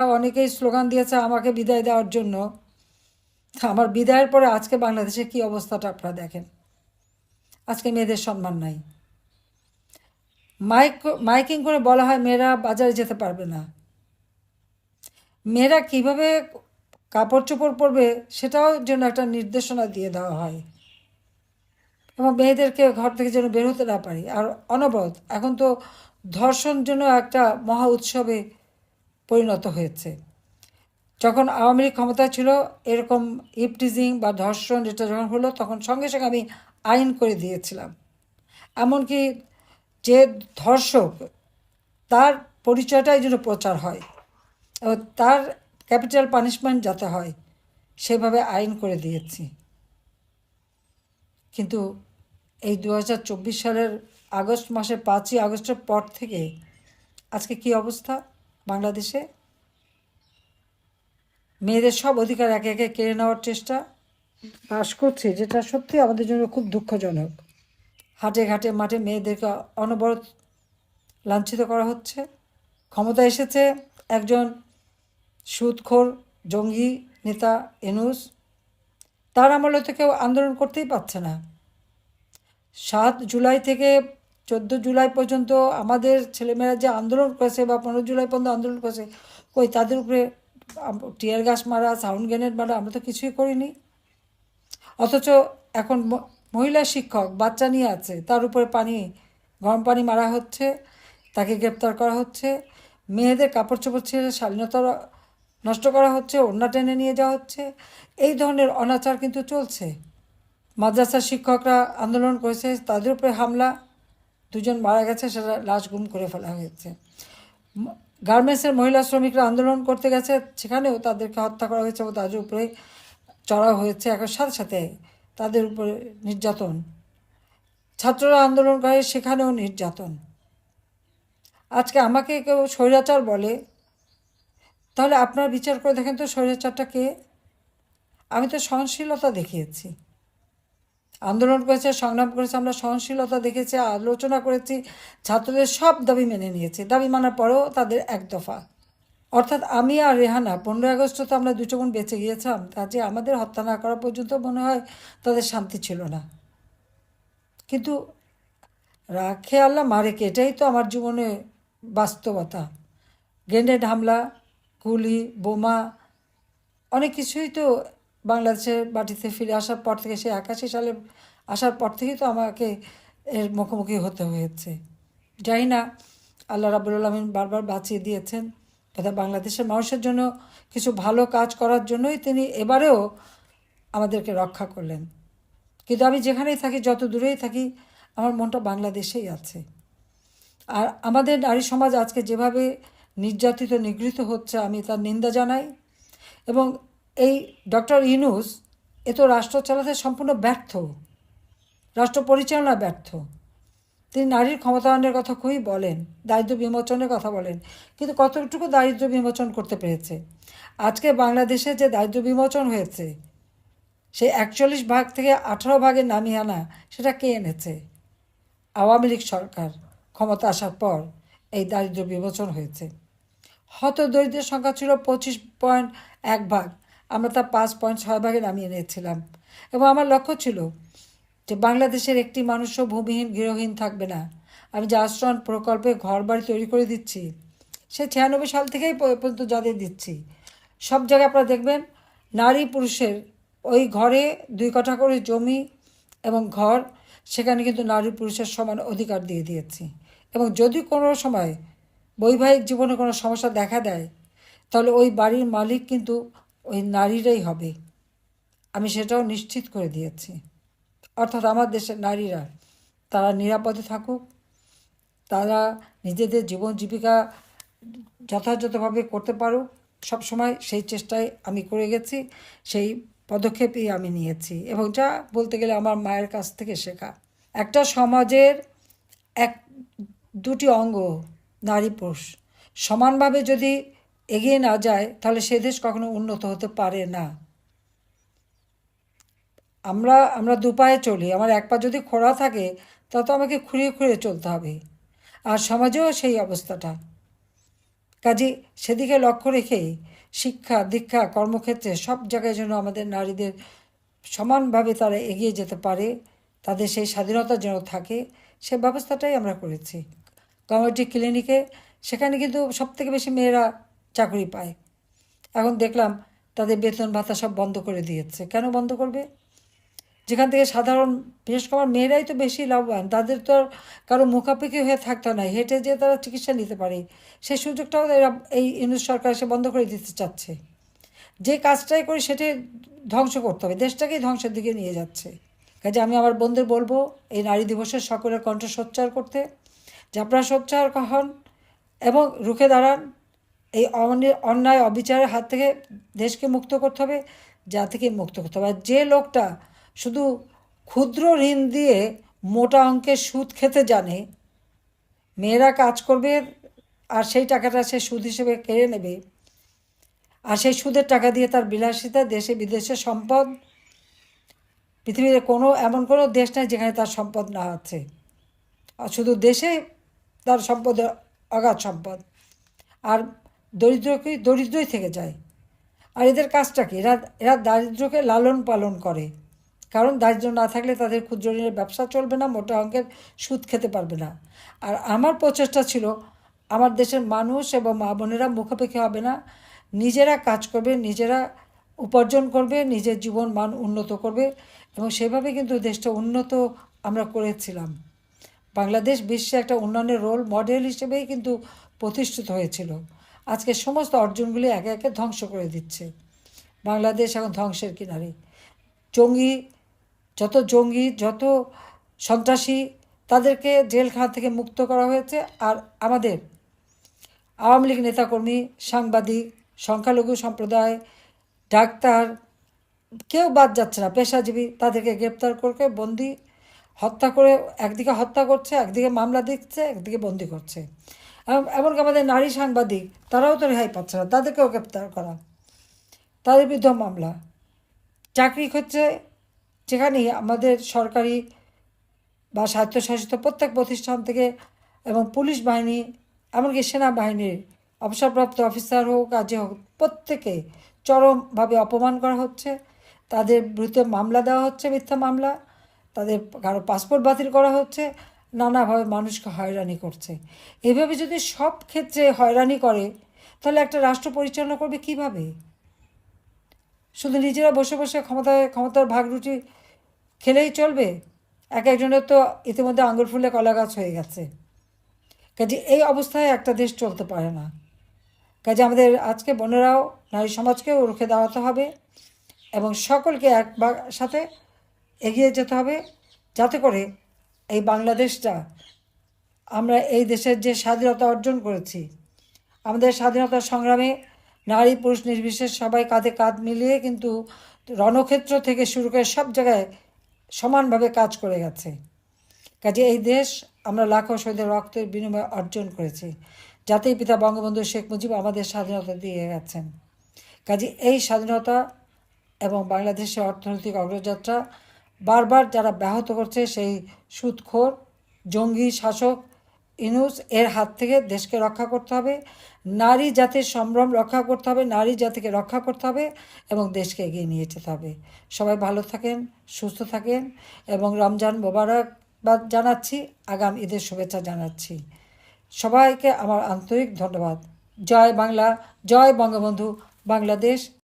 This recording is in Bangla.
অনেকেই স্লোগান দিয়েছে আমাকে বিদায় দেওয়ার জন্য। আমার বিদায়ের পরে আজকে বাংলাদেশে কি অবস্থাটা আপনারা দেখেন। আজকে মেয়েদের সম্মান নাই। মাইকিং করে বলা হয় মেয়েরা বাজারে যেতে পারবে না। মেয়েরা কিভাবে কাপড় চোপড় পরবে সেটাও যেন একটা নির্দেশনা দিয়ে দেওয়া হয়, এবং মেয়েদেরকে ঘর থেকে যেন বের হতে না পারি। আর অনবরত এখন তো ধর্ষণ জন্য একটা মহা উৎসবে পরিণত হয়েছে। যখন আওয়ামী লীগ ক্ষমতায় ছিল, এরকম ইপটিজিং বা ধর্ষণ এটা যখন হলো, তখন সঙ্গে সঙ্গে আমি আইন করে দিয়েছিলাম। এমনকি যে ধর্ষক, তার পরিচয়টাই যেন প্রচার হয় এবং তার ক্যাপিটাল পানিশমেন্ট যাতে হয়, সেভাবে আইন করে দিয়েছি। কিন্তু এই 2024 সালের আগস্ট মাসের 5ই আগস্টের পর থেকে আজকে কি অবস্থা বাংলাদেশে? মেয়েদের সব অধিকার একে একে কেড়ে নেওয়ার চেষ্টা বাস করছে, যেটা সত্যি আমাদের জন্য খুব দুঃখজনক। হাটে ঘাটে মাঠে মেয়েদেরকে অনবরত লাঞ্ছিত করা হচ্ছে। ক্ষমতা এসেছে একজন সুদখোর জঙ্গি নেতা ইউনূস, তার আমলে তো কেউ আন্দোলন করতেই পারছে না। 7 জুলাই থেকে 14 জুলাই পর্যন্ত আমাদের ছেলেমেয়েরা যে আন্দোলন করেছে, বা 15 জুলাই পর্যন্ত আন্দোলন করেছে, কই তাদের উপরে টিয়ার গ্যাস মারা, সাউন্ড গ্রেনেড মারা আমরা তো কিছুই করিনি। অথচ এখন মহিলা শিক্ষক বাচ্চা নিয়ে আছে, তার উপরে গরম পানি মারা হচ্ছে, তাকে গ্রেপ্তার করা হচ্ছে। মেয়েদের কাপড় চোপড় ছেড়ে শালীনতা নষ্ট করা হচ্ছে, ওড়না টেনে নিয়ে যাওয়া হচ্ছে। এই ধরনের অনাচার কিন্তু চলছে। মাদ্রাসার শিক্ষকরা আন্দোলন করেছে, তাদের উপরে হামলা, 2জন মারা গেছে, সেটা লাশ গুম করে ফেলা হয়েছে। গার্মেন্টসের মহিলা শ্রমিকরা আন্দোলন করতে গেছে, সেখানেও তাদেরকে হত্যা করা হয়েছে এবং তাদের উপরে চড়া হয়েছে। এখন সাথে সাথে তাদের উপরে নির্যাতন। ছাত্ররা আন্দোলন করে, সেখানেও নির্যাতন। আজকে আমাকে কেউ স্বৈরাচার বলে, তাহলে আপনার বিচার করে দেখেন তো স্বৈরাচারটা কে? আমি তো সহনশীলতা দেখিয়েছি, আন্দোলন করেছে, সংগ্রাম করেছে, আমরা সহনশীলতা দেখেছি, আলোচনা করেছি, ছাত্রদের সব দাবি মেনে নিয়েছি। দাবি মানার পরেও তাদের এক দফা। অর্থাৎ আমি আর রেহানা 15 আগস্ট তো আমরা 2 বোন বেঁচে গিয়েছিলাম, কাজে আমাদের হত্যা না করা পর্যন্ত মনে হয় তাদের শান্তি ছিল না। কিন্তু রাখে আল্লাহ মারে কে, এটাই তো আমার জীবনে বাস্তবতা। গ্রেনেড হামলা, গুলি, বোমা, অনেক কিছুই তো বাংলাদেশের মাটিতে ফিরে আসার পর থেকে, সে 81 সালে আসার পর থেকেই তো আমাকে এর মুখোমুখি হতে হয়েছে। জানি না, আল্লাহ রাব্বুল আলামিন বারবার বাঁচিয়ে দিয়েছেন, তথা বাংলাদেশের মানুষের জন্য কিছু ভালো কাজ করার জন্যই তিনি এবারেও আমাদেরকে রক্ষা করলেন। কিন্তু আমি যেখানেই থাকি, যত দূরেই থাকি, আমার মনটা বাংলাদেশেই আছে। আর আমাদের নারী সমাজ আজকে যেভাবে নির্যাতিত নিগৃহীত হচ্ছে, আমি তার নিন্দা জানাই। এবং এই ডক্টর ইউনূস এ তো রাষ্ট্র চালাতে সম্পূর্ণ ব্যর্থ, রাষ্ট্র পরিচালনা ব্যর্থ। তিনি নারীর ক্ষমতায়নের কথা খুবই বলেন, দারিদ্র বিমোচনের কথা বলেন, কিন্তু কতটুকু দারিদ্র বিমোচন করতে পেরেছে? আজকে বাংলাদেশে যে দারিদ্র বিমোচন হয়েছে, সেই 41 ভাগ থেকে 18 ভাগে নামিয়ে আনা, সেটা কে এনেছে? আওয়ামী লীগ সরকার ক্ষমতা আসার পর এই দারিদ্র বিমোচন হয়েছে। হত দরিদ্রের সংখ্যা ছিল 25.1 ভাগ, আমরা তা 5.6 ভাগে নামিয়ে এনেছিলাম। এবং আমার লক্ষ্য ছিল যে বাংলাদেশের একটি মানুষও ভূমিহীন গৃহহীন থাকবে না। আমি যে আশ্রয়ণ প্রকল্পে ঘর বাড়ি তৈরি করে দিচ্ছি, সে 96 সাল থেকেই পর্যন্ত যাদের দিচ্ছি, সব জায়গায় আপনারা দেখবেন নারী পুরুষের ওই ঘরে 2 কাঠা করে জমি এবং ঘর, সেখানে কিন্তু নারী পুরুষের সমান অধিকার দিয়ে দিয়েছি। এবং যদি কোনো সময় বৈবাহিক জীবনে কোনো সমস্যা দেখা দেয়, তাহলে ওই বাড়ির মালিক কিন্তু ওই নারীরাই হবে, আমি সেটাও নিশ্চিত করে দিয়েছি। অর্থাৎ আমার দেশের নারীরা তারা নিরাপদে থাকুক, তারা নিজেদের জীবন জীবিকা যথাযথভাবে করতে পারুক, সবসময় সেই চেষ্টায় আমি করে গেছি, সেই পদক্ষেপই আমি নিয়েছি। এবং যা বলতে গেলে আমার মায়ের কাছ থেকে শেখা। একটা সমাজের এক দুটি অঙ্গ, নারী পুরুষ, সমানভাবে যদি এগিয়ে না যায়, তাহলে সে দেশ কখনো উন্নত হতে পারে না। আমরা দুপায়ে চলি, আমার এক পা যদি খোঁড়া থাকে, তা তো আমাকে খুঁড়িয়ে খুঁড়িয়ে চলতে হবে। আর সমাজেও সেই অবস্থাটা। কাজে সেদিকে লক্ষ্য রেখেই শিক্ষা দীক্ষা কর্মক্ষেত্রে সব জায়গায় যেন আমাদের নারীদের সমানভাবে তারা এগিয়ে যেতে পারে, তাদের সেই স্বাধীনতা যেন থাকে, সে ব্যবস্থাটাই আমরা করেছি। কমিউনিটি ক্লিনিকে সেখানে কিন্তু সবথেকে বেশি মেয়েরা চাকরি পায়। এখন দেখলাম তাদের বেতন ভাতা সব বন্ধ করে দিয়েছে। কেন বন্ধ করবে? যেখান থেকে সাধারণ, বিশেষ করে আমার মেয়েরাই তো বেশি লাভবান, তাদের তো আর কারো মুখাপেক্ষি হয়ে থাকতে না, হেঁটে যেয়ে তারা চিকিৎসা নিতে পারে, সেই সুযোগটাও এরা এই ইউনিট সরকার এসে বন্ধ করে দিতে চাচ্ছে। যে কাজটাই করি সেটাই ধ্বংস করতে হবে, দেশটাকেই ধ্বংসের দিকে নিয়ে যাচ্ছে। কাজে আমি আমার বন্ধুদের বলবো এই নারী দিবসের সকলের কণ্ঠ সোচ্চার করতে, যে আপনারা সোচ্চার হন এবং রুখে দাঁড়ান। এই অন্যায় অবিচারের হাত থেকে দেশকে মুক্ত করতে হবে, যা থেকে মুক্ত করতে হবে। আর যে লোকটা শুধু ক্ষুদ্র ঋণ দিয়ে মোটা অঙ্কের সুদ খেতে জানে, মেয়েরা কাজ করবে আর সেই টাকাটা সে সুদ হিসেবে কেড়ে নেবে, আর সেই সুদের টাকা দিয়ে তার বিলাসিতা, দেশে বিদেশে সম্পদ, পৃথিবীর এমন কোনো দেশ নেই যেখানে তার সম্পদ না আছে। আর শুধু দেশে তার সম্পদের অগাধ সম্পদ, আর দরিদ্রই থেকে যায়। আর এদের কাজটা কি? এরা দারিদ্র্যকে লালন পালন করে, কারণ দারিদ্র্য না থাকলে তাদের ক্ষুদ্র ঋণের ব্যবসা চলবে না, মোটা অঙ্কের সুদ খেতে পারবে না। আর আমার প্রচেষ্টা ছিল আমার দেশের মানুষ এবং মা বোনেরা মুখাপেক্ষি হবে না, নিজেরা কাজ করবে, নিজেরা উপার্জন করবে, নিজের জীবন মান উন্নত করবে, এবং সেভাবে কিন্তু দেশটা উন্নত আমরা করেছিলাম। বাংলাদেশ বিশ্বে একটা উন্নয়নের রোল মডেল হিসেবেই কিন্তু প্রতিষ্ঠিত হয়েছিল। আজকে সমস্ত অর্জনগুলি একে একে ধ্বংস করে দিচ্ছে। বাংলাদেশ এখন ধ্বংসের কিনারে। জঙ্গি যত সন্ত্রাসী, তাদেরকে জেলখানা থেকে মুক্ত করা হয়েছে। আর আমাদের আওয়ামী লীগ নেতাকর্মী, সাংবাদিক, সংখ্যালঘু সম্প্রদায়, ডাক্তার, কেউ বাদ যাচ্ছে না, পেশাজীবী, তাদেরকে গ্রেপ্তার করে বন্দি, হত্যা করে, একদিকে হত্যা করছে, একদিকে মামলা দিচ্ছে, একদিকে বন্দি করছে। এমনকি আমাদের নারী সাংবাদিক, তারাও তো রেহাই পাচ্ছে না, তাদেরকেও গ্রেপ্তার করা, তাদের বিরুদ্ধে মামলা। চাকরি ক্ষেত্রে যেখানেই আমাদের সরকারি বা স্বায়ত্তশাসিত প্রত্যেক প্রতিষ্ঠান থেকে, এবং পুলিশ বাহিনী, এমনকি সেনাবাহিনীর অবসরপ্রাপ্ত অফিসার হোক আর যে হোক, প্রত্যেকে চরমভাবে অপমান করা হচ্ছে। তাদের বিরুদ্ধে মামলা দেওয়া হচ্ছে, মিথ্যা মামলা, তাদের কারো পাসপোর্ট বাতিল করা হচ্ছে, নানাভাবে মানুষকে হয়রানি করছে। এভাবে যদি সব ক্ষেত্রে হয়রানি করে, তাহলে একটা রাষ্ট্র পরিচালনা করবে কিভাবে? শুধু নিজেরা বসে বসে ক্ষমতার ভাগরুটি খেলেই চলবে? একজনের তো ইতিমধ্যে আঙুর ফুলে কলা গাছ হয়ে গেছে। কাজে এই অবস্থায় একটা দেশ চলতে পারে না। কাজে আমাদের আজকে বোনেরাও নারী সমাজকেও রুখে দাঁড়াতে হবে এবং সকলকে সাথে এগিয়ে যেতে হবে, যাতে করে এই বাংলাদেশটা, আমরা এই দেশের যে স্বাধীনতা অর্জন করেছি, আমাদের স্বাধীনতা সংগ্রামে নারী পুরুষ নির্বিশেষে সবাই কাঁধে কাঁধ মিলিয়ে কিন্তু রণক্ষেত্র থেকে শুরু করে সব জায়গায় সমানভাবে কাজ করে গেছে। কাজে এই দেশ আমরা লাখো শহীদের রক্তের বিনিময়ে অর্জন করেছি। জাতির পিতা বঙ্গবন্ধু শেখ মুজিব আমাদের স্বাধীনতা দিয়ে গেছেন। কাজে এই স্বাধীনতা এবং বাংলাদেশের অর্থনৈতিক অগ্রযাত্রা বারবার যারা ব্যাহত করছে, সেই সুদখোর জঙ্গি শাসক ইউনূস, এর হাত থেকে দেশকে রক্ষা করতে হবে, নারী জাতির সম্ভ্রম রক্ষা করতে হবে, নারী জাতিকে রক্ষা করতে হবে এবং দেশকে এগিয়ে নিয়ে যেতে হবে। সবাই ভালো থাকেন, সুস্থ থাকেন এবং রমজান মোবারকবাদ জানাচ্ছি, আগাম ঈদের শুভেচ্ছা জানাচ্ছি। সবাইকে আমার আন্তরিক ধন্যবাদ। জয় বাংলা, জয় বঙ্গবন্ধু, বাংলাদেশ।